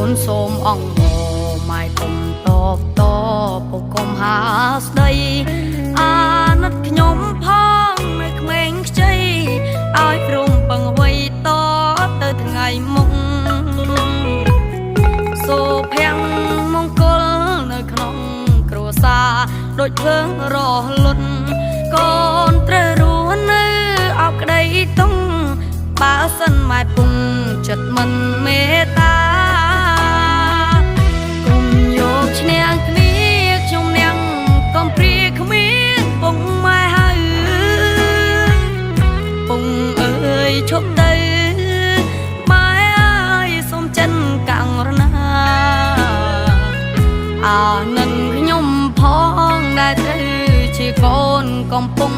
នសូមអង្គម៉ែគុំតបតពុកគុំហាស្ដីអាណិតខ្ញុំផងនៅក្មេងខ្ចីឲ្យព្រមពឹងអ្វីតទៅថ្ងៃមុខសូភ័ងមង្គលនៅក្នុងគ្រួសារដូចភ្លើងរលត់កូនត្រូវរស់នៅអបក្តីទុំបើសិនម៉ែពុំចិត្តមិនមេត្តាគុំយកឈ្នះគ្នាខ្ញុំនាងកំព្រាគ្មានពុំម៉ែហើយពុំអើយឈប់ទៅម៉ែអើយសូមចិនកាំងរណាអានឹងខ្ញុំផងដែលត្រូវជាកូនកំពុង